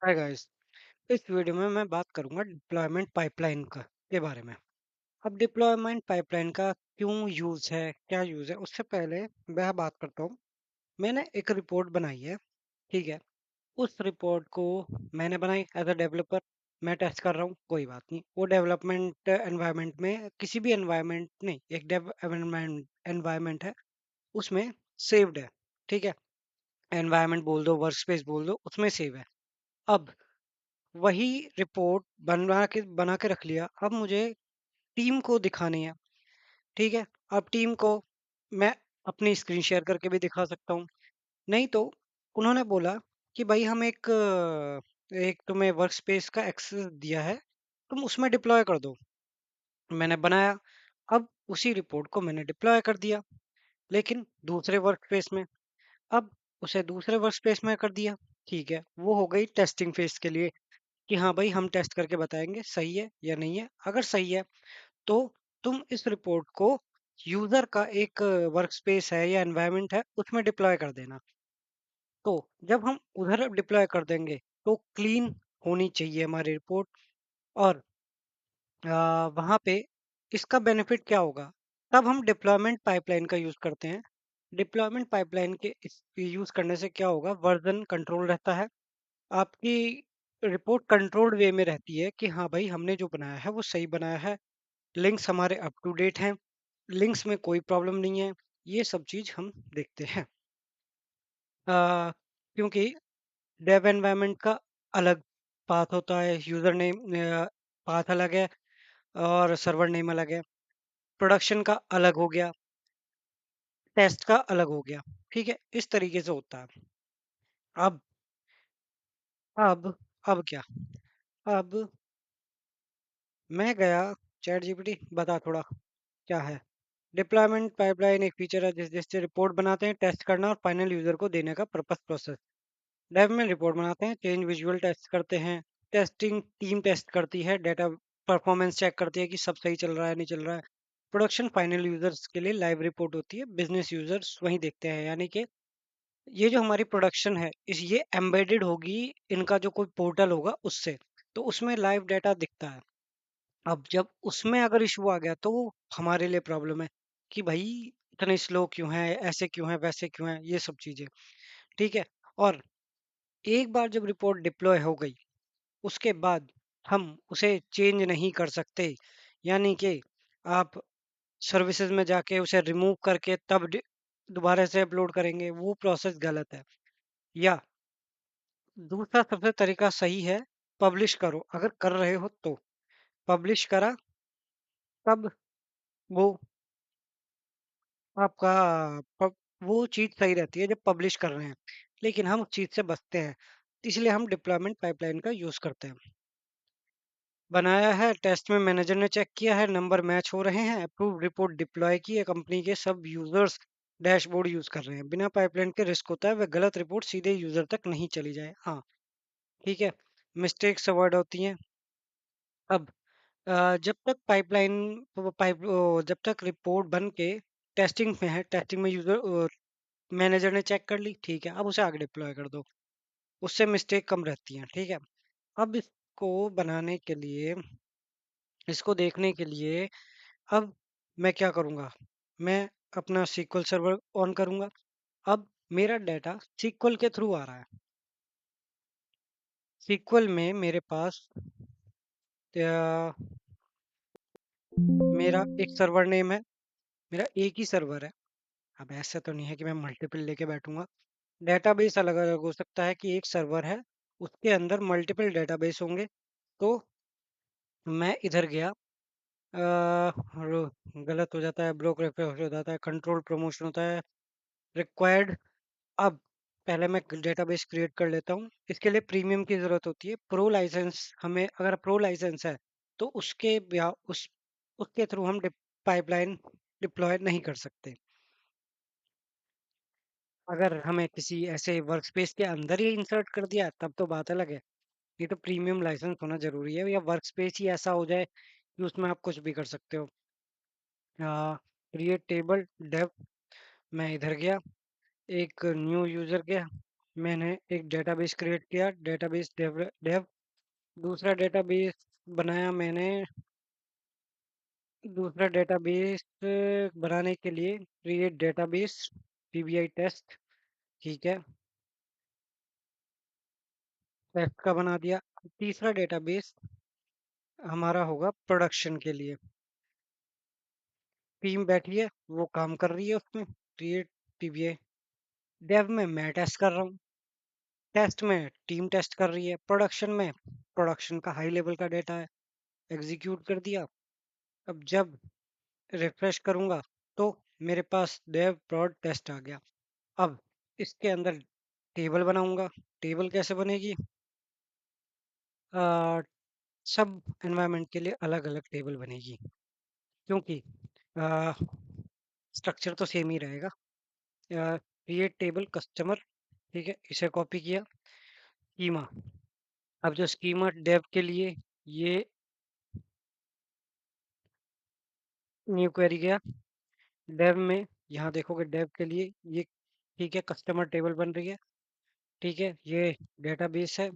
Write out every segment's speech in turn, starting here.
Hi guys. इस video में मैं बात करूंगा डिप्लॉयमेंट पाइपलाइन का के बारे में। अब डिप्लॉयमेंट पाइपलाइन का क्यों यूज है, क्या यूज है, उससे पहले मैं बात करता हूँ। मैंने एक रिपोर्ट बनाई है, ठीक है। उस रिपोर्ट को मैंने बनाई एज अ डेवलपर। मैं टेस्ट कर रहा हूँ, कोई बात नहीं। वो डेवलपमेंट एनवायरनमेंट में, किसी भी एनवायरनमेंट नहीं, एक डेव एनवायरनमेंट है, उसमें सेव्ड है, ठीक है। एनवायरनमेंट बोल दो, वर्क स्पेस बोल दो, उसमें सेव है। अब वही रिपोर्ट बना के रख लिया। अब मुझे टीम को दिखानी है, ठीक है। अब टीम को मैं अपनी स्क्रीन शेयर करके भी दिखा सकता हूँ। नहीं तो उन्होंने बोला कि भाई हम एक तुम्हें वर्क स्पेस का एक्सेस दिया है, तुम उसमें डिप्लॉय कर दो। मैंने बनाया। अब उसी रिपोर्ट को मैंने डिप्लॉय कर दिया, लेकिन दूसरे वर्क स्पेस में। अब उसे दूसरे वर्क स्पेस में कर दिया, ठीक है। वो हो गई टेस्टिंग फेज के लिए कि हाँ भाई, हम टेस्ट करके बताएंगे सही है या नहीं है। अगर सही है तो तुम इस रिपोर्ट को यूजर का एक वर्क स्पेस है या एनवायरनमेंट है, उसमें डिप्लॉय कर देना। तो जब हम उधर डिप्लॉय कर देंगे तो क्लीन होनी चाहिए हमारी रिपोर्ट। और वहाँ पे इसका बेनिफिट क्या होगा, तब हम डिप्लॉयमेंट पाइपलाइन का यूज करते हैं। डिप्लॉयमेंट पाइपलाइन के यूज करने से क्या होगा, वर्जन कंट्रोल रहता है। आपकी रिपोर्ट कंट्रोल्ड वे में रहती है कि हाँ भाई, हमने जो बनाया है वो सही बनाया है। लिंक्स हमारे अप टू डेट हैं, लिंक्स में कोई प्रॉब्लम नहीं है। ये सब चीज हम देखते हैं। अ, क्योंकि डेव एनवायरनमेंट का अलग पाथ होता है, यूजर नेम पाथ अलग है, और सर्वर नेम अलग है। प्रोडक्शन का अलग हो गया, टेस्ट का अलग हो गया, ठीक है। इस तरीके से होता है। अब अब अब क्या, अब मैं गया चैट जीपीटी, बता थोड़ा क्या है। डिप्लॉयमेंट पाइपलाइन एक फीचर है जिससे रिपोर्ट बनाते हैं, टेस्ट करना और फाइनल यूजर को देने का पर्पस प्रोसेस। डेव में रिपोर्ट बनाते हैं, चेंज विजुअल टेस्ट करते हैं, टेस्टिंग टीम टेस्ट करती है, डेटा परफॉर्मेंस चेक करती है कि सब सही चल रहा है नहीं चल रहा है। प्रोडक्शन फाइनल यूजर्स के लिए लाइव रिपोर्ट होती है, बिजनेस यूजर्स वही देखते हैं। यानी कि ये जो हमारी प्रोडक्शन है, इस ये एम्बेडेड होगी इनका जो कोई पोर्टल होगा उससे, तो उसमें लाइव डाटा दिखता है। अब जब उसमें अगर इशू आ गया तो हमारे लिए प्रॉब्लम है कि भाई इतने स्लो क्यों है, ऐसे क्यों है, वैसे क्यों है, ये सब चीजें, ठीक है। और एक बार जब रिपोर्ट डिप्लॉय हो गई, उसके बाद हम उसे चेंज नहीं कर सकते। यानी कि आप सर्विसेज में जाके उसे रिमूव करके तब दोबारा से अपलोड करेंगे, वो प्रोसेस गलत है। या दूसरा सबसे तरीका सही है, पब्लिश करो। अगर कर रहे हो तो पब्लिश करा, तब वो आपका पब वो चीज़ सही रहती है जब पब्लिश कर रहे हैं। लेकिन हम उस चीज़ से बचते हैं, इसलिए हम डिप्लॉयमेंट पाइपलाइन का यूज़ करते हैं। बनाया है, टेस्ट में मैनेजर ने चेक किया है, नंबर मैच हो रहे हैं, अप्रूव रिपोर्ट डिप्लॉय की है, कंपनी के सब यूजर्स डैशबोर्ड यूज कर रहे हैं। बिना पाइपलाइन के रिस्क होता है वह गलत रिपोर्ट सीधे यूजर तक नहीं चली जाए। हाँ, ठीक है। मिस्टेक्स अवॉइड होती हैं। अब जब तक पाइपलाइन पाइप जब तक रिपोर्ट बन के टेस्टिंग में है, टेस्टिंग में यूजर मैनेजर ने चेक कर ली, ठीक है। अब उसे आगे डिप्लॉय कर दो, उससे मिस्टेक कम रहती है, ठीक है। अब इसको बनाने के लिए, इसको देखने के लिए, अब मैं क्या करूँगा, मैं अपना सीक्वल सर्वर ऑन करूँगा। अब मेरा डाटा सीक्वल के थ्रू आ रहा है। सीक्वल में मेरे पास अ, मेरा एक सर्वर नेम है, मेरा एक ही सर्वर है। अब ऐसा तो नहीं है कि मैं मल्टीपल लेके बैठूंगा। डेटाबेस अलग अलग हो सकता है कि एक सर्वर है, उसके अंदर मल्टीपल डेटाबेस होंगे। तो मैं इधर गया, गलत हो जाता है, ब्लॉक रेफर हो जाता है, कंट्रोल प्रमोशन होता है, रिक्वायर्ड। अब पहले मैं डेटाबेस क्रिएट कर लेता हूँ। इसके लिए प्रीमियम की ज़रूरत होती है, प्रो लाइसेंस। हमें अगर प्रो लाइसेंस है तो उसके थ्रू हम पाइपलाइन डिप्लॉय नहीं कर सकते। अगर हमें किसी ऐसे वर्कस्पेस के अंदर ही इंसर्ट कर दिया तब तो बात अलग है। ये तो प्रीमियम लाइसेंस होना जरूरी है, या वर्कस्पेस ही ऐसा हो जाए कि उसमें आप कुछ भी कर सकते हो। क्रिएट टेबल डेव, मैं इधर गया, एक न्यू यूजर गया, मैंने एक डेटाबेस क्रिएट किया, डेटाबेस डेव। दूसरा डेटाबेस बनाया मैंने, दूसरा डेटाबेस बनाने के लिए क्रिएट डेटाबेस पीबीआई टेस्ट, ठीक है, टेस्ट का बना दिया। तीसरा डेटाबेस हमारा होगा प्रोडक्शन के लिए। टीम बैठी है, वो काम कर रही है उसमें, क्रिएट पीबीआई। डेव में मैं टेस्ट कर रहा हूँ, टेस्ट में टीम टेस्ट कर रही है, प्रोडक्शन में प्रोडक्शन का हाई लेवल का डेटा है, एग्जीक्यूट कर दिया। अब जब रिफ्रेश करूंगा तो मेरे पास डेव प्रोड टेस्ट आ गया। अब इसके अंदर टेबल बनाऊंगा। टेबल कैसे बनेगी? आ, सब एनवायरनमेंट के लिए अलग अलग टेबल बनेगी, क्योंकि स्ट्रक्चर तो सेम ही रहेगा। क्रिएट टेबल कस्टमर, ठीक है, इसे कॉपी किया। स्कीमा, अब जो स्कीमा डेव के लिए, ये न्यू क्वेरी गया डेव में। यहाँ देखोगे डेव के लिए ये, ठीक है, कस्टमर टेबल बन रही है, ठीक है, ये डेटाबेस है,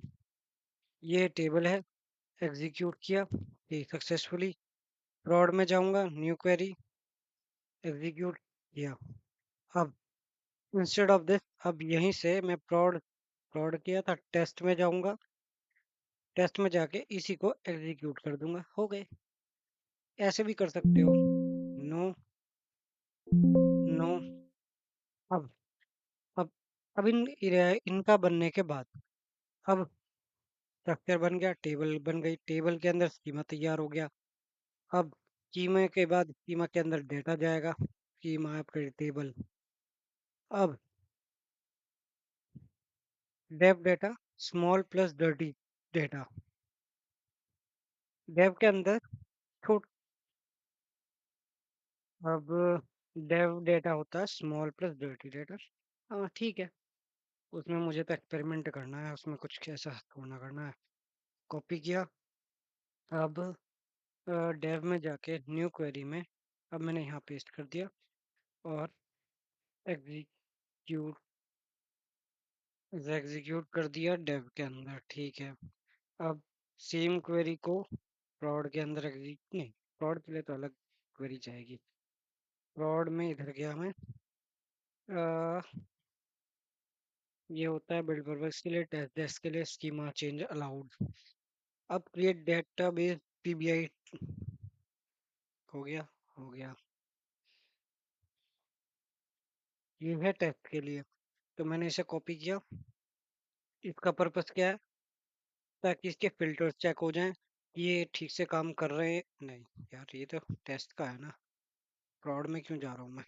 ये टेबल है, एग्जीक्यूट किया, ये सक्सेसफुली। prod में जाऊंगा, न्यू क्वेरी, एग्जीक्यूट किया। अब इंस्टेड ऑफ दिस, अब यहीं से मैं prod किया था, टेस्ट में जाऊंगा, टेस्ट में जाके इसी को एग्जीक्यूट कर दूंगा, हो गए। ऐसे भी कर सकते हो। No, no. अब अब अब इनका बनने के बाद, अब स्ट्रक्चर बन गया, टेबल बन गई, टेबल के अंदर स्कीमा तैयार हो गया। अब स्कीमा के बाद स्कीमा के अंदर डेटा जाएगा, स्कीमा आपके टेबल। अब dev data small plus dirty data, dev के अंदर छोट अब डेव डेटा होता है स्मॉल प्लस डर्टी डेटा। हाँ ठीक है, उसमें मुझे तो एक्सपेरिमेंट करना है, उसमें कुछ कैसा होना करना है। कॉपी किया। अब डेव में जाके न्यू क्वेरी में, अब मैंने यहाँ पेस्ट कर दिया और एग्जीक्यूट एग्जीक्यूट कर दिया डेव के अंदर, ठीक है। अब सेम क्वेरी को prod के अंदर एग्जीक्यूट नहीं, prod के लिए तो अलग क्वेरी जाएगी। prod में इधर गया मैं, ये होता है बिल्ड पर्पस के लिए, टेस्ट डेस्क के लिए, स्कीमा चेंज अलाउड। अब क्रिएट डेटाबेस पीबीआई, हो गया, हो गया। ये है टेस्ट के लिए, तो मैंने इसे कॉपी किया। इसका पर्पस क्या है? ताकि इसके फिल्टर्स चेक हो जाएं, ये ठीक से काम कर रहे हैं नहीं। यार ये तो टेस्ट का है ना, prod में क्यों जा रहा हूँ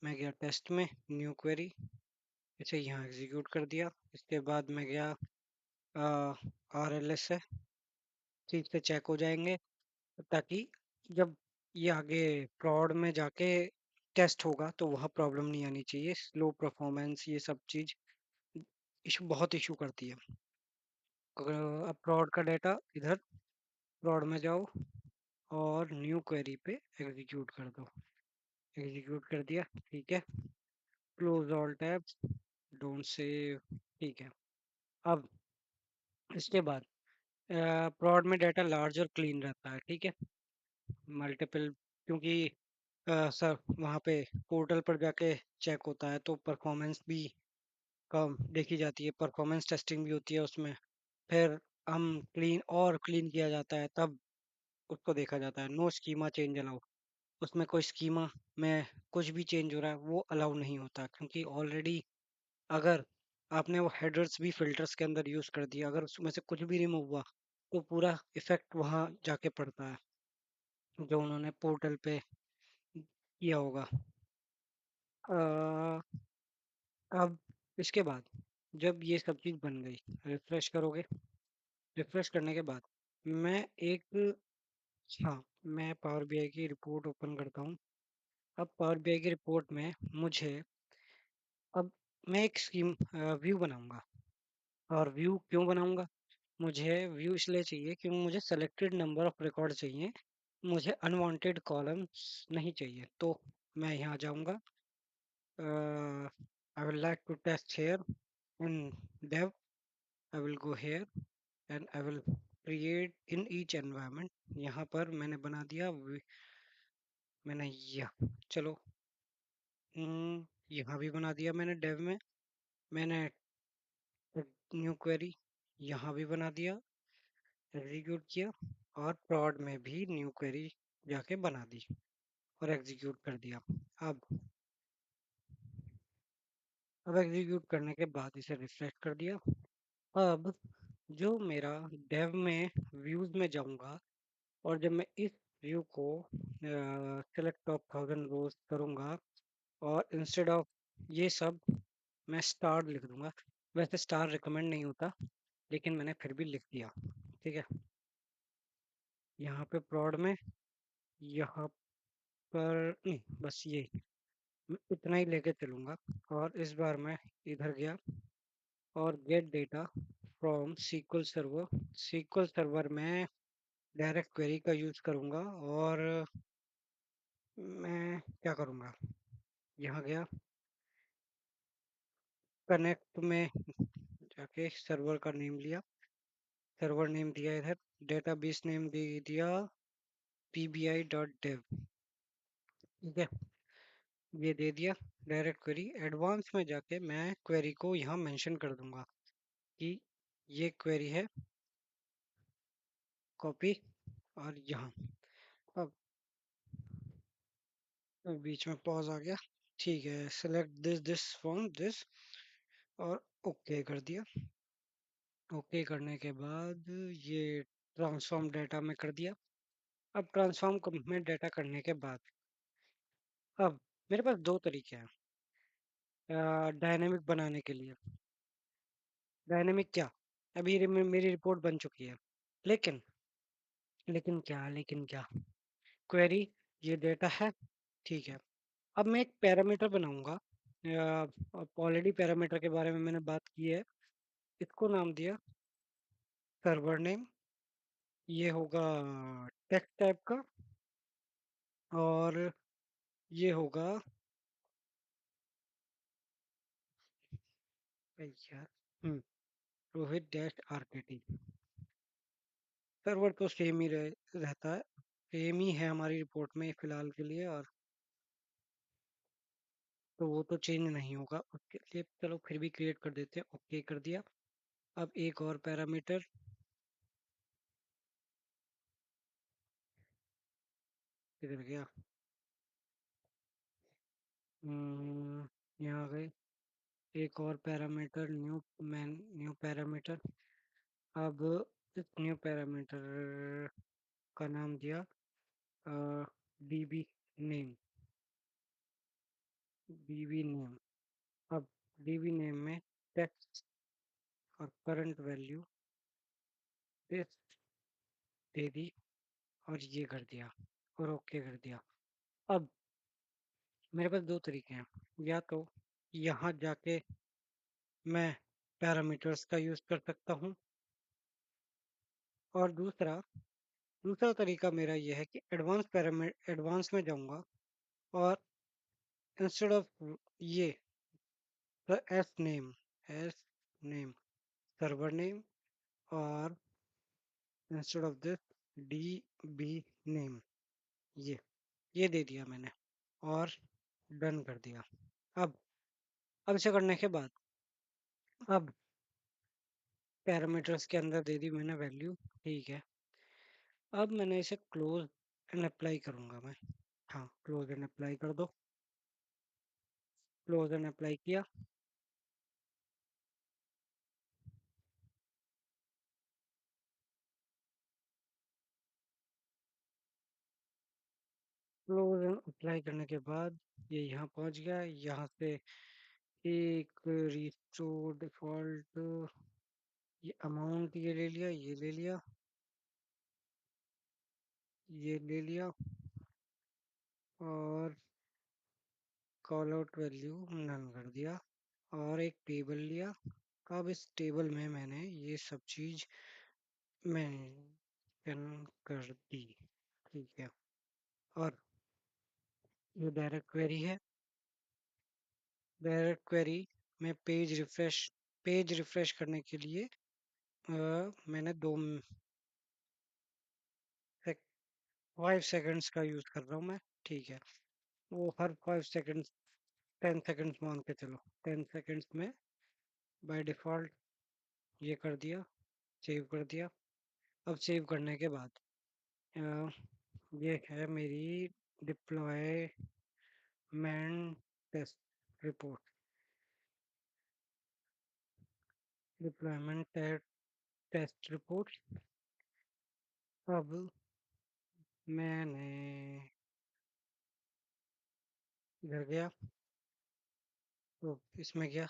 मैं गया टेस्ट में, न्यू क्वेरी, इसे यहाँ एग्जीक्यूट कर दिया। इसके बाद मैं गया आर एल एस है, ठीक से चेक हो जाएंगे, ताकि जब ये आगे prod में जाके टेस्ट होगा तो वहाँ प्रॉब्लम नहीं आनी चाहिए, स्लो परफॉर्मेंस ये सब चीज़ इशू, बहुत इशू करती है। अगर अब prod का डाटा इधर, prod में जाओ और न्यू क्वेरी पे एग्जीक्यूट कर दो, एग्जीक्यूट कर दिया, ठीक है, close all tabs, don't save, ठीक है। अब इसके बाद prod में डाटा लार्ज और क्लीन रहता है, ठीक है, मल्टीपल, क्योंकि सर वहाँ पे पोर्टल पर जाके चेक होता है तो परफॉर्मेंस भी कम देखी जाती है, परफॉर्मेंस टेस्टिंग भी होती है उसमें। फिर हम और क्लीन किया जाता है तब उसको देखा जाता है। नो स्कीमा चेंज अलाउ, उसमें कोई स्कीमा में कुछ भी चेंज हो रहा है वो अलाउ नहीं होता, क्योंकि ऑलरेडी अगर आपने वो हेडर्स भी फिल्टर्स के अंदर यूज कर दिया, अगर उसमें से कुछ भी रिमूव हुआ तो पूरा इफेक्ट वहाँ जाके पड़ता है, जो उन्होंने पोर्टल पे किया होगा। अ, अब इसके बाद जब ये सब चीज़ बन गई, रिफ्रेश करोगे, रिफ्रेश करने के बाद मैं एक, हाँ, मैं पावर बीआई की रिपोर्ट ओपन करता हूँ। अब पावर बीआई की रिपोर्ट में मुझे, अब मैं एक स्कीम व्यू बनाऊंगा। और व्यू क्यों बनाऊंगा? मुझे व्यू इसलिए चाहिए क्योंकि मुझे सेलेक्टेड नंबर ऑफ रिकॉर्ड चाहिए, मुझे अनवांटेड कॉलम्स नहीं चाहिए। तो मैं यहाँ जाऊँगा, I will like to test here, In dev, I will go here and I will create in each environment. यहाँ पर मैंने बना दिया मैंने यह चलो यहाँ भी बना दिया मैंने डेव में। मैंने न्यू क्वेरी यहाँ भी बना दिया, एग्जीक्यूट किया, और prod में भी न्यू क्वेरी जाके बना दी और एग्जीक्यूट कर दिया। अब अब एग्जीक्यूट करने के बाद इसे रिफ्रेश कर दिया। अब जो मेरा डेव में व्यूज में जाऊंगा और जब मैं इस व्यू को सेलेक्ट टॉप 1000 रोज करूंगा और इंस्टेड ऑफ ये सब मैं स्टार लिख दूंगा। वैसे स्टार रिकमेंड नहीं होता, लेकिन मैंने फिर भी लिख दिया। ठीक है, यहाँ पे prod में यहाँ पर नहीं, बस ये मैं इतना ही लेके चलूंगा। और इस बार मैं इधर गया और gate data from SQL server में डायरेक्ट क्वेरी का यूज करूंगा। और मैं क्या करूंगा, यहाँ गया, कनेक्ट में जाके सर्वर का नेम लिया, सर्वर नेम दिया इधर, डेटाबेस नेम दे दिया pbi.dev। ठीक है, ये दे दिया। डायरेक्ट क्वेरी एडवांस में जाके मैं क्वेरी को यहाँ मेंशन कर दूंगा कि ये क्वेरी है, कॉपी, और यहाँ अब बीच में पॉज आ गया। ठीक है, सेलेक्ट दिस फ्रॉम दिस, और ओके कर दिया। ओके करने के बाद ये ट्रांसफॉर्म डेटा में कर दिया। अब ट्रांसफॉर्म में डेटा करने के बाद अब मेरे पास दो तरीके हैं डायनेमिक बनाने के लिए। डायनेमिक क्या, अभी मेरी रिपोर्ट बन चुकी है, लेकिन लेकिन क्या क्वेरी ये डेटा है। ठीक है, अब मैं एक पैरामीटर बनाऊंगा। ऑलरेडी पैरामीटर के बारे में मैंने बात की है। इसको नाम दिया सर्वर नेम, ये होगा टेक्स्ट टाइप का, और ये होगा यार रोहित डैश आरकेटी। सर्वर तो सेम ही रहता है, सेम ही है हमारी रिपोर्ट में फिलहाल के लिए, और तो वो तो चेंज नहीं होगा उसके लिए। चलो फिर भी क्रिएट कर देते हैं, ओके कर दिया। अब एक और पैरामीटर किधर गया, यहाँ आ गए। एक और पैरामीटर न्यू पैरामीटर। अब इस न्यू पैरामीटर का नाम दिया डीबी नेम, डीबी नेम। अब डीबी नेम में टेक्स्ट और करंट वैल्यू दिस दे दी, और ये कर दिया, और ओके कर दिया। अब मेरे पास दो तरीके हैं, या तो यहाँ जाके मैं पैरामीटर्स का यूज कर सकता हूँ, और दूसरा दूसरा तरीका मेरा ये है कि एडवांस में जाऊंगा और इंस्टेड ऑफ ये एस नेम सर्वर नेम, और instead of this D B name, ये ये दे दिया मैंने, और डन कर दिया। अब अब इसे करने के बाद अब पैरामीटर्स के अंदर दे दी मैंने वैल्यू। ठीक है, अब मैंने इसे क्लोज एंड अप्लाई करूंगा मैं। हाँ, क्लोज एंड अप्लाई कर दो। क्लोज एंड अप्लाई किया। क्लोज एंड अप्लाई करने के बाद ये यहाँ पहुंच गया। यहाँ से एक रिस्टोर डिफॉल्ट, ये अमाउंट ये ले लिया, ये ले लिया, ये ले लिया, और कॉल आउट वैल्यू नन कर दिया, और एक टेबल लिया। अब इस टेबल में मैंने ये सब चीज मेंशन कर दी। ठीक है, और ये डायरेक्ट क्वेरी है। डायरेक्ट क्वेरी में पेज रिफ्रेश पेज रिफ्रेश करने के लिए मैंने 5 सेकंड्स का यूज कर रहा हूँ मैं। ठीक है, वो हर 5 सेकंड्स 10 सेकंड्स मान के चलो, 10 सेकंड्स में बाय डिफॉल्ट ये कर दिया, सेव कर दिया। अब सेव करने के बाद अ, ये है मेरी deployment test report, deployment test report. अब मैंने इधर गया, तो इसमें गया।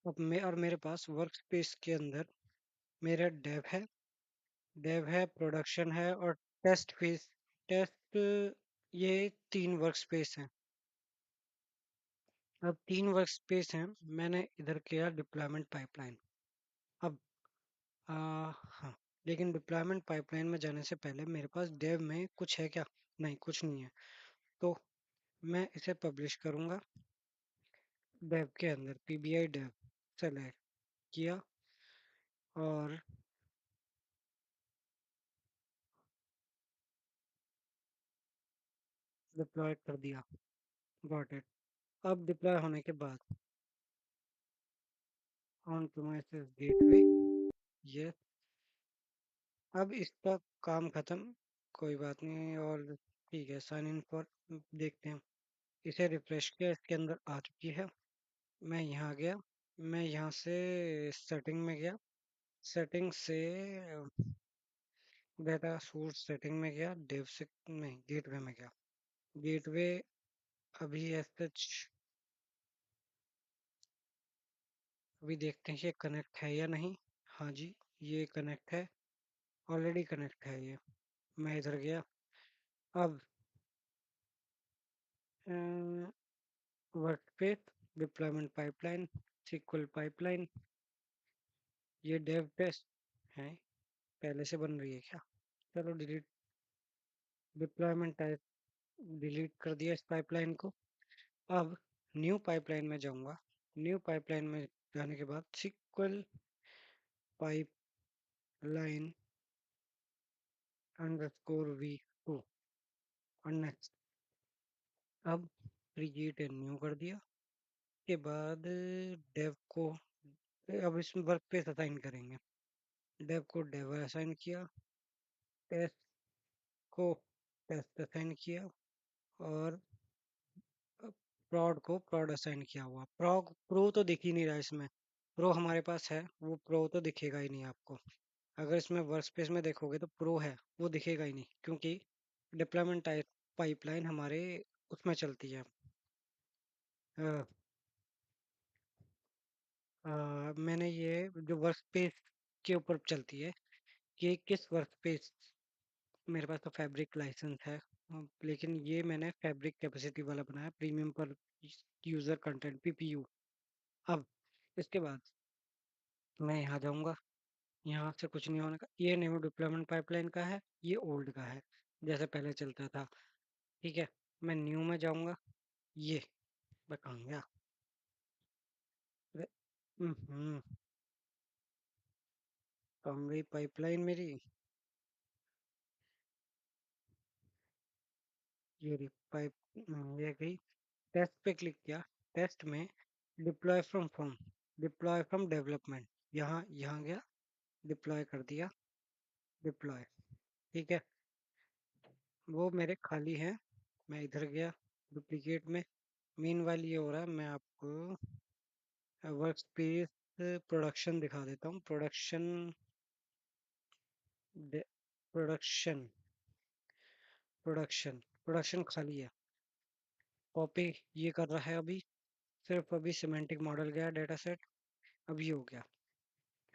अब मैं और मेरे पास वर्क स्पेस के अंदर मेरा डेव है, प्रोडक्शन है और टेस्ट फेस। टेस्ट, ये 3 वर्क स्पेस हैं। अब 3 वर्क स्पेस हैं, मैंने इधर किया डिप्लॉयमेंट पाइपलाइन। अब हाँ, लेकिन डिप्लॉयमेंट पाइपलाइन में जाने से पहले मेरे पास डेव में कुछ है क्या? नहीं, कुछ नहीं है। तो मैं इसे पब्लिश करूंगा डेव के अंदर, पीबीआई डेव सेलेक्ट किया और डिप्लॉय कर दिया। Got it. अब डिप्लॉय होने के बाद ऑन प्रीमाइसेस गेटवे, ये अब इसका काम खत्म। कोई बात नहीं, और ठीक है, साइन इन फॉर देखते हैं। इसे रिफ्रेश किया, इसके अंदर आ चुकी है। मैं यहाँ गया, मैं यहाँ से सेटिंग में गया, सेटिंग से डेटा सोर्स सेटिंग में गया, डेव से नहीं, गेटवे में गया। गेटवे अभी सच, अभी देखते हैं ये कनेक्ट है या नहीं। हाँ जी, ये कनेक्ट है, ऑलरेडी कनेक्ट है ये। मैं इधर गया। अब workspace, deployment pipeline, SQL pipeline, ये डेव टेस्ट है, पहले से बन रही है क्या? चलो डिलीट, डिप्लॉयमेंट टाइप डिलीट कर दिया इस पाइपलाइन को। अब न्यू पाइपलाइन में जाऊंगा। न्यू पाइपलाइन में जाने के बाद सीक्वल पाइपलाइन अंडरस्कोर v2 और नेक्स्ट। अब क्रिएट ए न्यू कर दिया के बाद डेव को, अब इसमें वर्क पेस असाइन करेंगे। डेव को डेव असाइन किया, टेस्ट को टेस्ट असाइन किया और prod को prod असाइन किया हुआ। प्रो तो दिख ही नहीं रहा इसमें। प्रो हमारे पास है, वो प्रो तो दिखेगा ही नहीं आपको। अगर इसमें वर्कस्पेस में देखोगे तो प्रो है, वो दिखेगा ही नहीं, क्योंकि डिप्लॉयमेंट टाइप पाइपलाइन हमारे उसमें चलती है। अ, मैंने ये जो वर्कस्पेस के ऊपर चलती है कि किस वर्कस्पेस, मेरे पास तो फैब्रिक लाइसेंस है। लेकिन ये मैंने फैब्रिक कैपेसिटी वाला बनाया, प्रीमियम पर यूजर कंटेंट पीपीयू। अब इसके बाद मैं यहाँ जाऊँगा, यहाँ से कुछ नहीं होने का। ये न्यू डिप्लॉयमेंट पाइपलाइन का है, ये ओल्ड का है, जैसे पहले चलता था। ठीक है, मैं न्यू में जाऊँगा। ये मैं कहाँ गया? अरे, हम्म, कहाँ गई पाइपलाइन मेरी? ये रही पाइप, ये गई। टेस्ट पे क्लिक किया, टेस्ट में डिप्लॉय फ्रॉम डेवलपमेंट, यहाँ यहाँ गया, डिप्लॉय कर दिया, डिप्लॉय। ठीक है, वो मेरे खाली है। मैं इधर गया डुप्लीकेट में। मीन वाली ये हो रहा है, मैं आपको वर्क स्पेस प्रोडक्शन दिखा देता हूँ। प्रोडक्शन प्रोडक्शन खाली है। कॉपी ये कर रहा है अभी, सिर्फ अभी सिमेंटिक मॉडल गया डेटा सेट, अभी हो गया।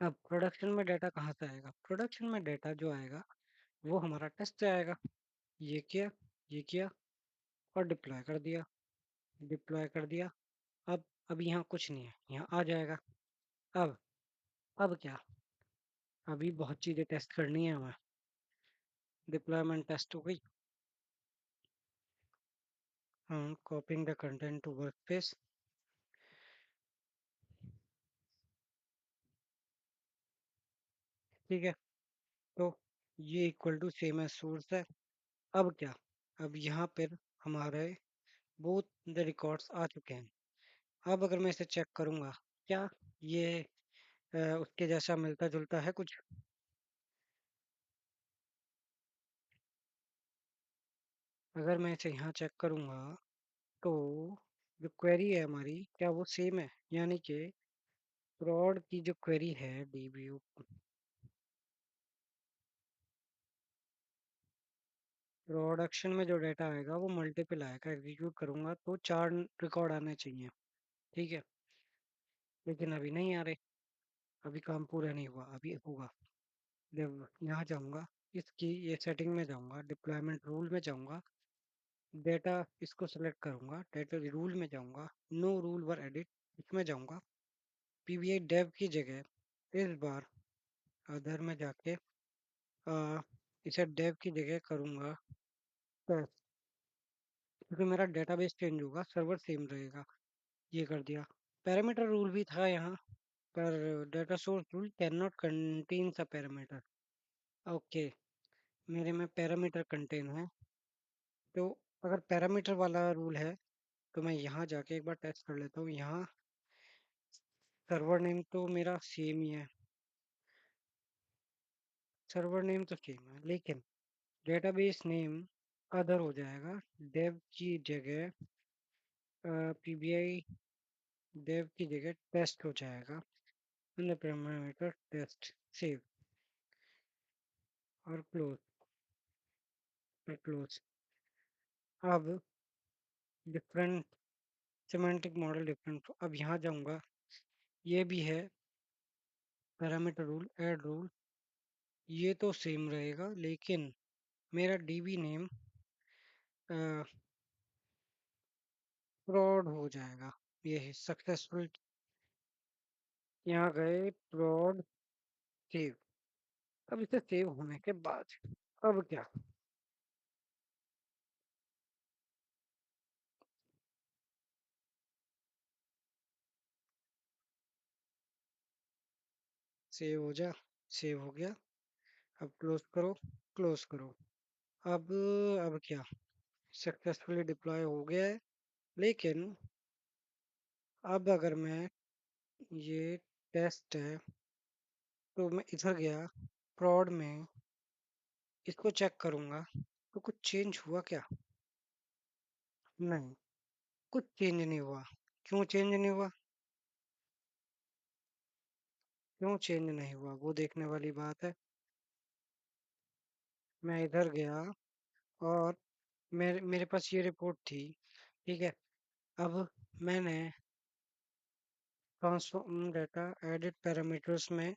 अब प्रोडक्शन में डाटा कहाँ से आएगा? प्रोडक्शन में डाटा जो आएगा वो हमारा टेस्ट से आएगा। ये किया, ये किया और डिप्लॉय कर दिया। अब यहाँ कुछ नहीं है, यहाँ आ जाएगा। अब अब क्या, अभी बहुत चीजें टेस्ट करनी है हमें। डिप्लॉयमेंट टेस्ट हो गई। हम copying the content to workspace, ठीक है। तो ये equal to same as source है। अब क्या, अब यहाँ पर हमारे बोथ द रिकॉर्ड्स आ चुके हैं। अब अगर मैं इसे चेक करूंगा, क्या ये उसके जैसा मिलता जुलता है कुछ? अगर मैं इसे यहाँ चेक करूंगा तो जो क्वेरी है हमारी, क्या वो सेम है? यानी कि फ्रॉड की जो क्वेरी है डीबीयू, प्रोडक्शन में जो डाटा आएगा वो मल्टीपल आएगा। एग्जीक्यूट करूंगा तो 4 रिकॉर्ड आने चाहिए। ठीक है, लेकिन अभी नहीं आ रहे। अभी काम पूरा नहीं हुआ, अभी होगा। जब यहाँ जाऊंगा, इसकी ये सेटिंग में जाऊंगा, डिप्लॉयमेंट रूल में जाऊंगा, डेटा इसको सेलेक्ट करूंगा, डेटा रूल में जाऊंगा, नो रूल वर एडिट इसमें जाऊंगा, पीवीआई डेव की जगह इस बार अदर में जाके आ, इसे डेव की जगह करूंगा टेस्ट, क्योंकि मेरा डेटाबेस चेंज होगा, सर्वर सेम रहेगा। ये कर दिया। पैरामीटर रूल भी था यहाँ पर, data source rule can not contain a parameter. Okay, मेरे में पैरामीटर कंटेन है। तो अगर पैरामीटर वाला रूल है तो मैं यहाँ जाके एक बार टेस्ट कर लेता हूँ। यहाँ सर्वर नेम तो मेरा सेम ही है, सर्वर नेम तो सेम है, लेकिन डेटाबेस नेम अदर हो जाएगा। डेव की जगह पीबीआई डेव की जगह टेस्ट हो जाएगा। पैरामीटर टेस्ट, सेव और क्लोज, और क्लोज। अब डिफरेंट सिमेंटिक मॉडल डिफरेंट, अब यहाँ जाऊँगा, ये भी है पैरामीटर रूल, ऐड रूल, ये तो सेम रहेगा, लेकिन मेरा डीबी नेम फ्रॉड हो जाएगा। ये है सक्सेसफुल, यहाँ गए फ्रॉड, सेव। अब इसे सेव होने के बाद अब क्या, सेव हो जा, सेव हो गया। अब क्लोज करो, क्लोज करो। अब अब क्या, सक्सेसफुली डिप्लॉय हो गया है। लेकिन अब अगर मैं, ये टेस्ट है, तो मैं इधर गया prod में, इसको चेक करूंगा तो कुछ चेंज हुआ क्या? नहीं, कुछ चेंज नहीं हुआ। क्यों चेंज नहीं हुआ? क्यों चेंज नहीं हुआ वो देखने वाली बात है। मैं इधर गया और मेरे मेरे पास ये रिपोर्ट थी। ठीक है, अब मैंने ट्रांसफॉर्म डाटा एडिट पैरामीटर्स में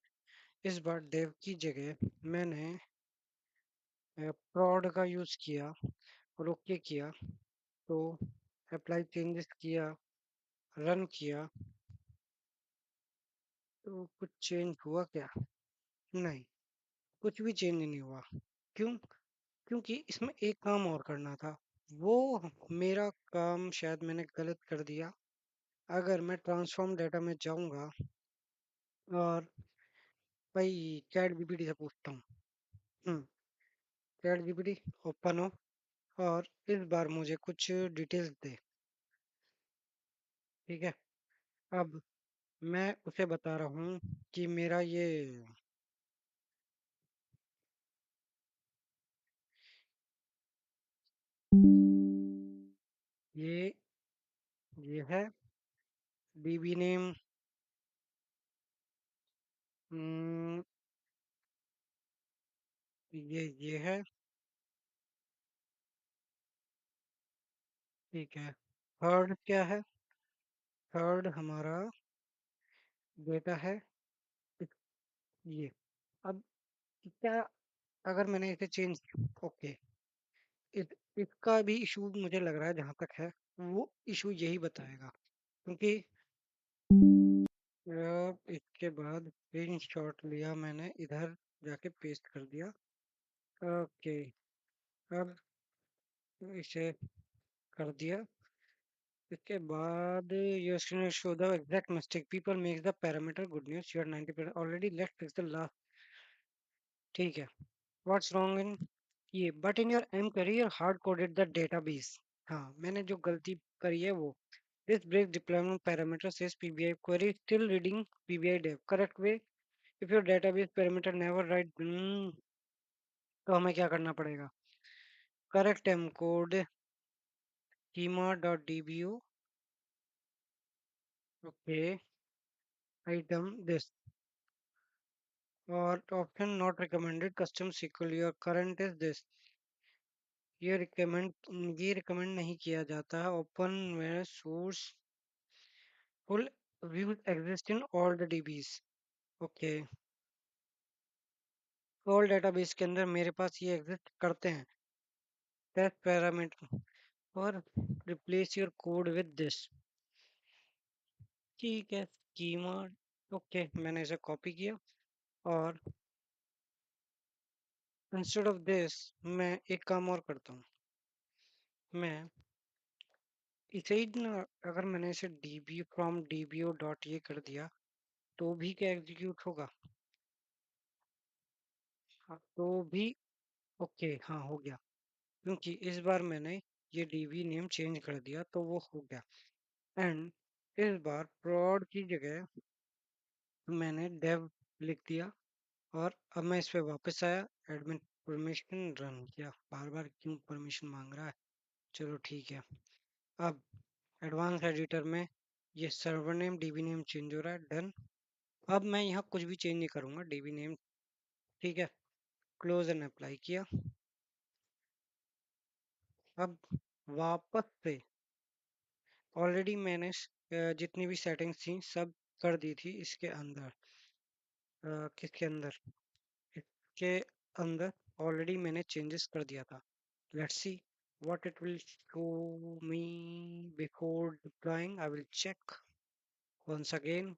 इस बार डेव की जगह मैंने prod का यूज़ किया और ओके किया। तो अप्लाई चेंजेस किया, रन किया, तो कुछ चेंज हुआ क्या? नहीं, कुछ भी चेंज नहीं हुआ। क्यों? क्योंकि इसमें एक काम और करना था। वो मेरा काम शायद मैंने गलत कर दिया। अगर मैं ट्रांसफॉर्म डाटा में जाऊंगा और भाई चैट जीपीटी से पूछता हूँ, चैट जीपीटी ओपन हो और इस बार मुझे कुछ डिटेल्स दे। ठीक है, अब मैं उसे बता रहा हूँ कि मेरा ये ये है डीबी नेम, ये है। ठीक है, थर्ड क्या है? थर्ड हमारा डेटा है इस- ये। अब क्या, अगर मैंने इसे चेंज, ओके, इस, इसका भी इशू मुझे लग रहा है जहां तक है, वो इशू यही बताएगा। क्योंकि इसके बाद स्क्रीन शॉट लिया मैंने, इधर जाके पेस्ट कर दिया। ओके, अब इसे कर दिया। इसके बाद your screen will show the exact mistake people makes the parameter good news, you are 90% already, let's fix the last। ठीक है। व्हाट्स रॉन्ग इन ये but in your M query hard coded the database. हाँ, मैंने जो गलती करी है वो this break deployment parameter says PBI query still reading PBI dev correct way if your database parameter never right. तो हमें क्या करना पड़ेगा? Correct M code schema dot dbu okay item this और option not recommended custom SQL your current is this. ये recommend नहीं किया जाता है open where source full views exist in all the DBs. Okay, all database के अंदर मेरे पास ये एग्जिस्ट करते हैं टेस्ट पैरामीटर और replace your code with this. ठीक है, स्कीमा ओके मैंने इसे कॉपी किया और इंस्टेड ऑफ दिस मैं एक काम और करता हूँ। मैं इसे ही ना, अगर मैंने इसे db फ्रॉम dbo डॉट ये कर दिया तो भी क्या एग्जीक्यूट होगा? हाँ, तो भी ओके हाँ हो गया क्योंकि इस बार मैंने ये db नेम चेंज कर दिया तो वो हो गया। एंड इस बार prod की जगह मैंने dev लिख दिया और अब मैं इस पे वापस आया एडमिन परमिशन रन किया। बार बार क्यों परमिशन मांग रहा है? चलो ठीक है। अब एडवांस एडिटर में ये server name dB name change हो रहा है डन। अब मैं यहाँ कुछ भी चेंज नहीं करूंगा डीबी नेम। ठीक है, क्लोज एंड अप्लाई किया। अब वापस से ऑलरेडी मैंने जितनी भी सेटिंग्स थी सब कर दी थी इसके अंदर। किसके अंदर? इसके अंदर ऑलरेडी मैंने चेंजेस कर दिया था। Let's see what it will show me before deploying. I will check once again.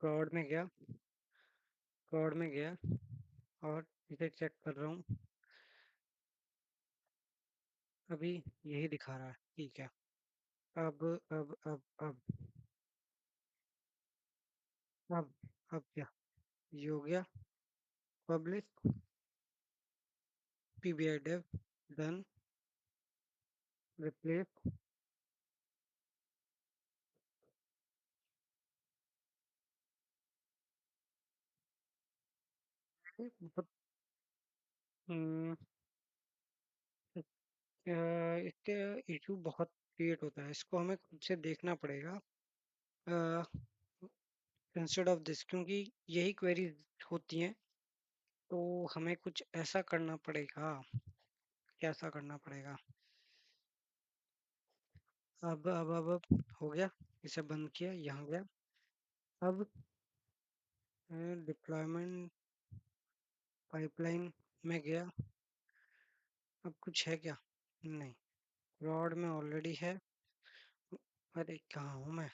prod में गया, prod में गया और इसे चेक कर रहा हूँ। अभी यही दिखा रहा है ठीक है। अब अब अब क्या ये हो गया? Public PBI dev done replace. मतलब हम्म, इसके इशू बहुत क्रिएट होता है इसको हमें खुद से देखना पड़ेगा इंस्टेड ऑफ दिस क्योंकि यही क्वेरीज होती हैं। तो हमें कुछ ऐसा करना पड़ेगा। कैसा करना पड़ेगा? अब हो गया। इसे बंद किया यहाँ गया। अब डिप्लॉयमेंट पाइपलाइन में गया। अब कुछ है क्या? नहीं, रॉड में ऑलरेडी है। अरे कहाँ हूँ मैं?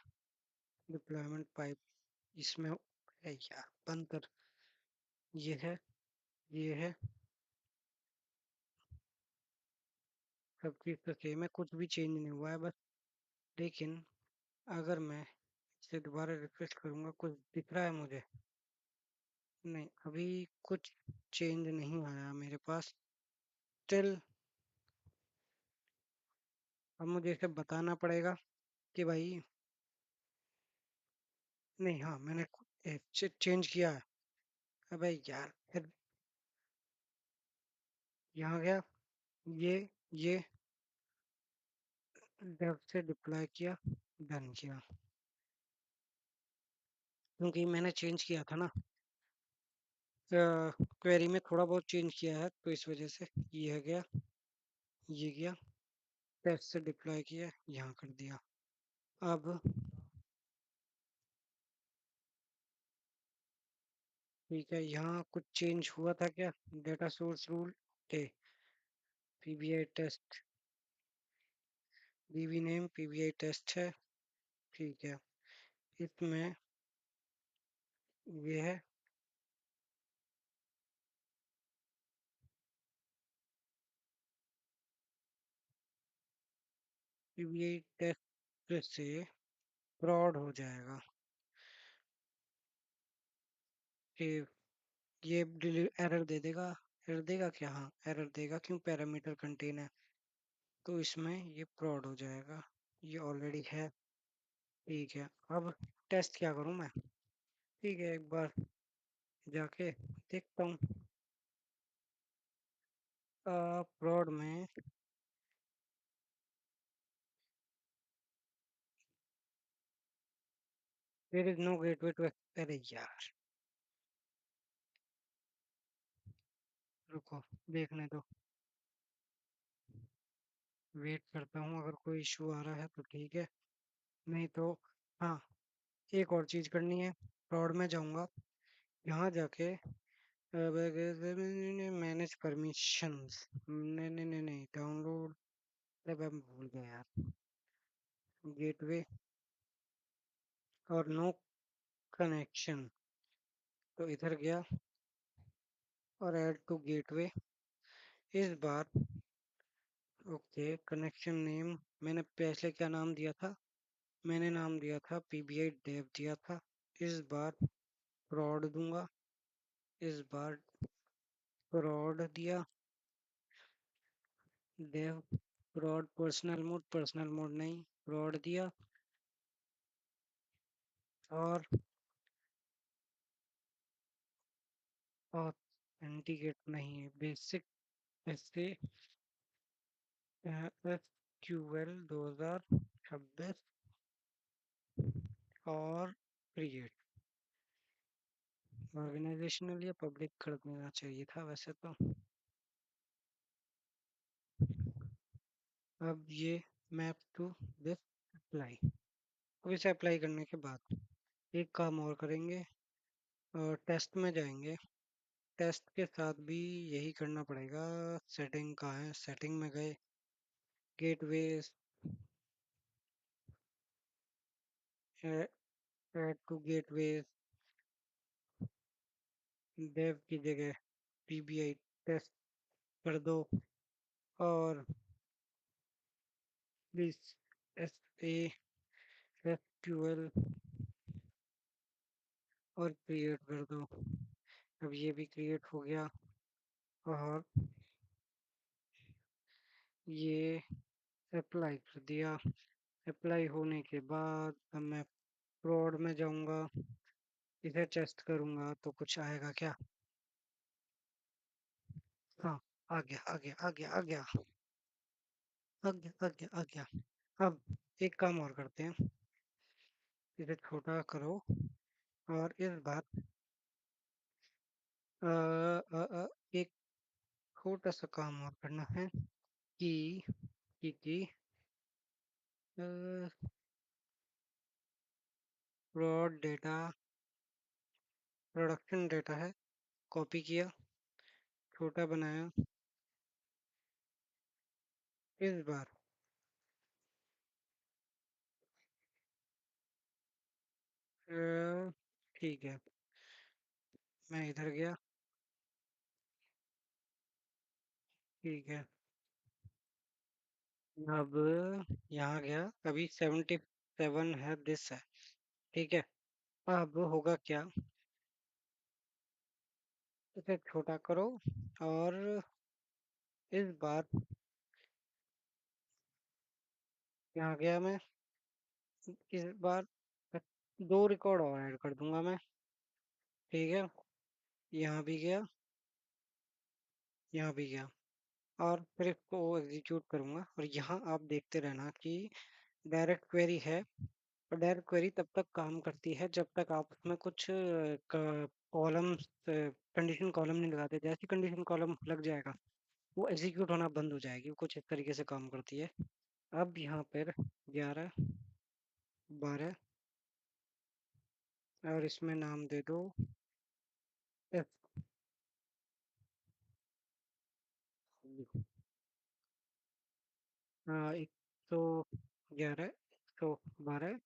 डिप्लॉयमेंट पाइप इसमें अरे यार बंद कर। ये है, ये है, सब चीज़ तो सेम है कुछ भी चेंज नहीं हुआ है बस। लेकिन अगर मैं इसे दोबारा रिफ्रेश करूंगा कुछ दिख रहा है मुझे? नहीं, अभी कुछ चेंज नहीं आया मेरे पास स्टिल। अब मुझे इसे बताना पड़ेगा कि भाई नहीं हाँ मैंने चेंज किया है। अबे यार फिर यहाँ गया ये डेव से डिप्लॉय किया डन किया क्योंकि मैंने चेंज किया था ना। क्वेरी में थोड़ा बहुत चेंज किया है तो इस वजह से ये गया, ये गया, टेस्ट से डिप्लॉय किया यहाँ कर दिया। अब ठीक है, यहाँ कुछ चेंज हुआ था क्या? डेटा सोर्स रूल के PBI test DB name PBI test है। ठीक है, इसमें ये है पीबीआई टेस्ट से फ्रॉड हो जाएगा। कि ये एरर दे देगा। एरर देगा क्या? हाँ, एरर देगा। क्यों? पैरामीटर कंटेन है। तो इसमें ये prod हो जाएगा। ये ऑलरेडी है। ठीक है। अब टेस्ट क्या करूं मैं? ठीक है, एक बार जाके देखता हूँ। prod में there is no gateway to. अरे यार, रुको, देखने दो। वेट करता हूँ, अगर कोई इशू आ रहा है तो ठीक है, नहीं तो। हाँ, एक और चीज करनी है। prod में जाऊंगा, यहाँ जाके मैनेज परमिशंस। नहीं नहीं नहीं नहीं, डाउनलोड। अरे मैं भूल गया यार। गेटवे और नो कनेक्शन। तो इधर गया और ऐड टू गेटवे। इस बार ओके, कनेक्शन नेम मैंने पहले क्या नाम दिया था? मैंने नाम दिया था पीबीआई डेव दिया था। इस बार prod दूंगा। इस बार prod दिया, डेव prod पर्सनल मोड नहीं, prod दिया। और ऑथेंटिकेट नहीं है, बेसिक ऐसे SQL 2026 और क्रिएट। ऑर्गेनाइजेशनल या पब्लिक कर देना चाहिए था वैसे तो। अब ये मैप टू दिस अप्लाई। अब इसे अप्लाई करने के बाद एक काम और करेंगे, और टेस्ट में जाएंगे। टेस्ट के साथ भी यही करना पड़ेगा। सेटिंग कहाँ है? सेटिंग में गए, gateway, add to gateway, dev की जगह पीबीआई टेस्ट कर दो। और प्लीज एस ए एसक्यूएल और क्रिएट कर दो। अब ये भी क्रिएट हो गया। और ये अप्लाई कर दिया। अप्लाई होने के बाद अब मैं prod में जाऊंगा, इसे टेस्ट करूंगा तो कुछ आएगा क्या? हाँ, आ गया आ गया आ गया आ गया आ गया आ गया आ गया। अब एक काम और करते हैं, इसे छोटा करो। और इस बार एक छोटा सा काम और करना है कि कि prod डेटा, प्रोडक्शन डेटा है, कॉपी किया, छोटा बनाया। इस बार ठीक है, मैं इधर गया। ठीक है, अब यहाँ गया। अभी 77 है, दिस है। ठीक है, अब होगा क्या? इसे छोटा करो। और इस बार यहाँ गया मैं। इस बार दो रिकॉर्ड और ऐड कर दूंगा मैं। ठीक है, यहाँ भी गया, यहाँ भी गया। और फिर इसको एग्जीक्यूट करूंगा, और यहाँ आप देखते रहना कि डायरेक्ट क्वेरी है। और डायरेक्ट क्वेरी तब तक काम करती है जब तक आप उसमें कुछ कॉलम्स, कंडीशन कॉलम नहीं लगाते। जैसे कंडीशन कॉलम लग जाएगा, वो एग्जीक्यूट होना बंद हो जाएगी। वो कुछ इस तरीके से काम करती है। अब यहाँ पर 11, 12, और इसमें नाम दे दो F। हाँ, 111, 112।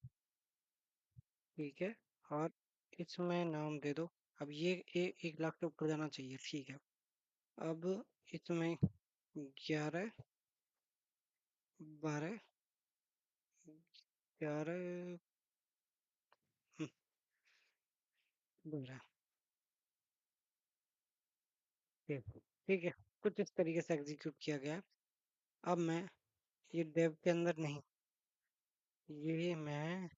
ठीक है, और इसमें नाम दे दो। अब ये 1 लाख से ऊपर जाना चाहिए। ठीक है, अब इसमें 11, 12, 11, 12। ओके, ठीक है। कुछ इस तरीके से एग्जीक्यूट किया गया है। अब मैं ये डेव के अंदर नहीं, ये मैं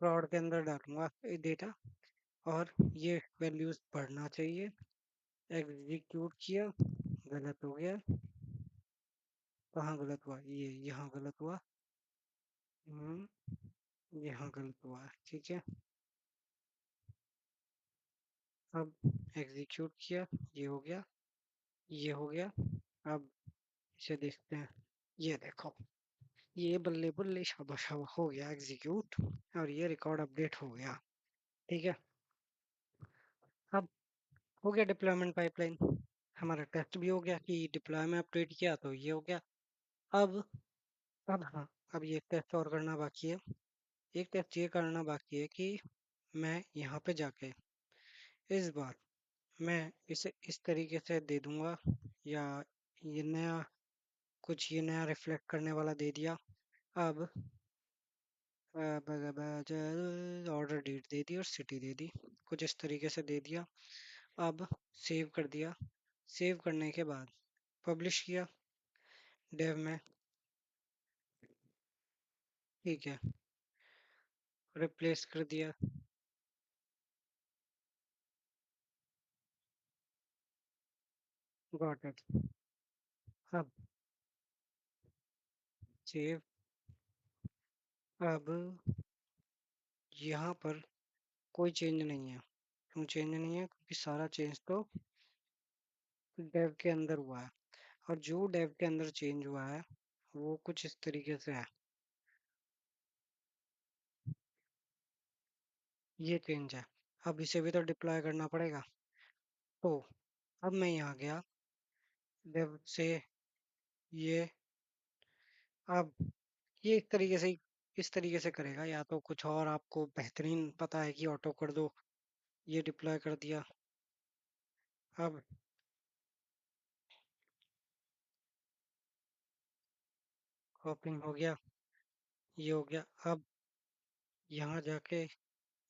prod के अंदर डालूंगा ये डेटा, और ये वैल्यूज पढ़ना चाहिए। एग्जीक्यूट किया, गलत हो गया। कहाँ गलत हुआ? ये यहाँ गलत हुआ। यहाँ गलत हुआ है, ठीक है। अब एग्जीक्यूट किया, ये हो गया, ये हो गया। अब इसे देखते हैं। ये देखो, ये बल्ले बल्ले शाबा शाबा हो गया एग्जीक्यूट, और ये रिकॉर्ड अपडेट हो गया, ठीक है। अब हो गया डिप्लॉयमेंट पाइपलाइन। हमारा टेस्ट भी हो गया कि डिप्लॉय में अपडेट किया, तो ये हो गया। अब अब हाँ, अब ये टेस्ट और करना बाकी है। एक टेस्ट ये करना बाकी है कि मैं यहाँ पे जाके इस बार मैं इसे इस तरीके से दे दूंगा, या ये नया कुछ ये नया रिफ्लेक्ट करने वाला दे दिया। अब ऑर्डर डेट दे दी और सिटी दे दी, कुछ इस तरीके से दे दिया। अब सेव कर दिया। सेव करने के बाद पब्लिश किया डेव में, ठीक है। रिप्लेस कर दिया। Got it. अब सेव। अब यहाँ पर कोई चेंज नहीं है। क्यों चेंज नहीं है? क्योंकि सारा चेंज तो डेव के अंदर हुआ है, और जो डेव के अंदर चेंज हुआ है वो कुछ इस तरीके से है। ये चेंज है। अब इसे भी तो डिप्लॉय करना पड़ेगा। तो अब मैं यहाँ गया डेव से, ये अब ये इस तरीके से करेगा, या तो कुछ और आपको बेहतरीन पता है कि ऑटो कर दो। ये डिप्लॉय कर दिया। अब कॉपिंग हो गया, ये हो गया। अब यहाँ जाके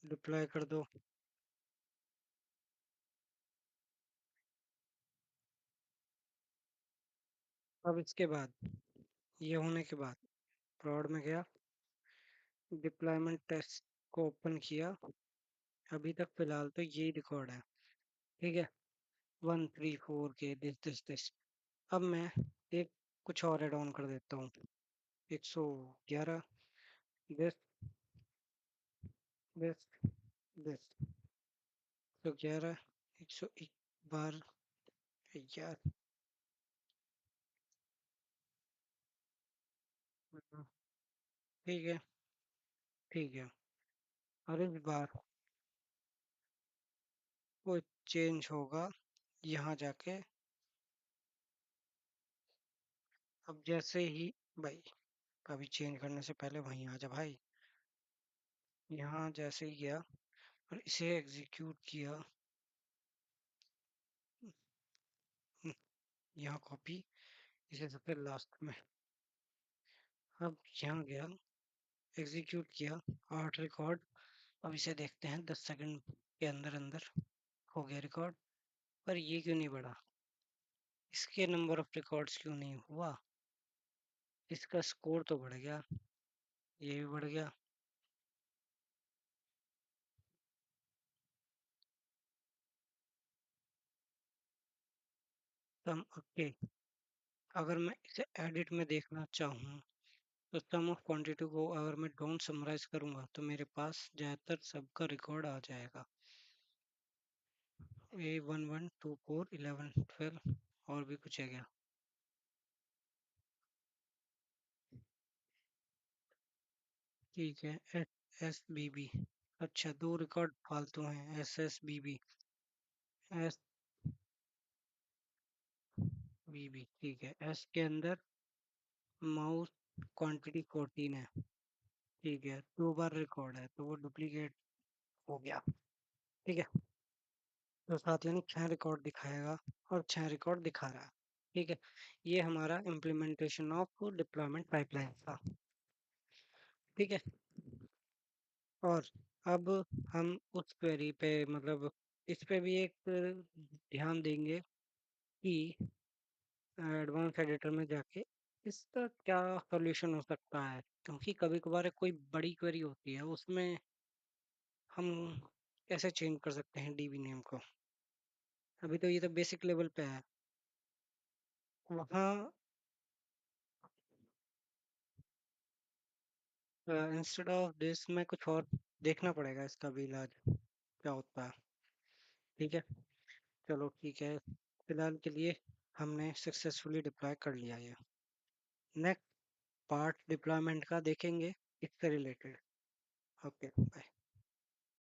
डिप्लॉय कर दो। अब इसके बाद ये होने के बाद prod में गया, डिप्लॉयमेंट टेस्ट को ओपन किया। अभी तक फिलहाल तो यही रिकॉर्ड है, ठीक है। 1 3 4 के दिस। अब मैं एक कुछ और ऐड ऑन कर देता हूँ। 111 दिस दिस दिस 111 112 यार। ठीक है, ठीक है। और इस बार वो चेंज होगा यहाँ जाके। अब जैसे ही भाई, कभी चेंज करने से पहले वहीं आ जा भाई। यहाँ जैसे ही गया और इसे एग्जीक्यूट किया, यहाँ कॉपी, इसे सबसे लास्ट में। अब यहाँ गया, एग्जीक्यूट किया, 8 रिकॉर्ड। अब इसे देखते हैं 10 सेकंड के अंदर अंदर हो गया रिकॉर्ड। पर ये क्यों नहीं बढ़ा? इसके नंबर ऑफ रिकॉर्ड्स क्यों नहीं हुआ? इसका स्कोर तो बढ़ गया, ये भी बढ़ गया। सम ओके। अगर मैं इसे एडिट में देखना चाहूँ, तो सम ऑफ क्वांटिटी को अगर मैं डोंट समराइज करूंगा तो मेरे पास ज्यादातर सबका रिकॉर्ड आ जाएगा। A11 24 11 12 और भी कुछ है क्या? ठीक है, SSBB। अच्छा, दो रिकॉर्ड फालतू हैं, SSBB। SBB, ठीक है। S के अंदर माउस क्वांटिटी 14 है, ठीक है। 2 बार रिकॉर्ड है तो वो डुप्लीकेट हो गया, ठीक है। तो साथ यानी 6 रिकॉर्ड दिखाएगा, और 6 रिकॉर्ड दिखा रहा है, ठीक है। ये हमारा इम्प्लीमेंटेशन ऑफ डिप्लॉयमेंट पाइपलाइन था, ठीक है। और अब हम उस क्वेरी पे मतलब इस पे भी एक ध्यान देंगे कि एडवांस एडिटर में जाके इसका क्या सॉल्यूशन हो सकता है, क्योंकि कभी कभार कोई बड़ी क्वेरी होती है उसमें हम कैसे चेंज कर सकते हैं डीबी नेम को। अभी तो ये तो बेसिक लेवल पे है। वहाँ इंस्टेड ऑफ दिस में कुछ और देखना पड़ेगा, इसका भी इलाज क्या होता है। ठीक है, चलो ठीक है, फिलहाल के लिए हमने सक्सेसफुली डिप्लॉय कर लिया ये। नेक्स्ट पार्ट डिप्लॉयमेंट का देखेंगे इससे रिलेटेड। Okay bye.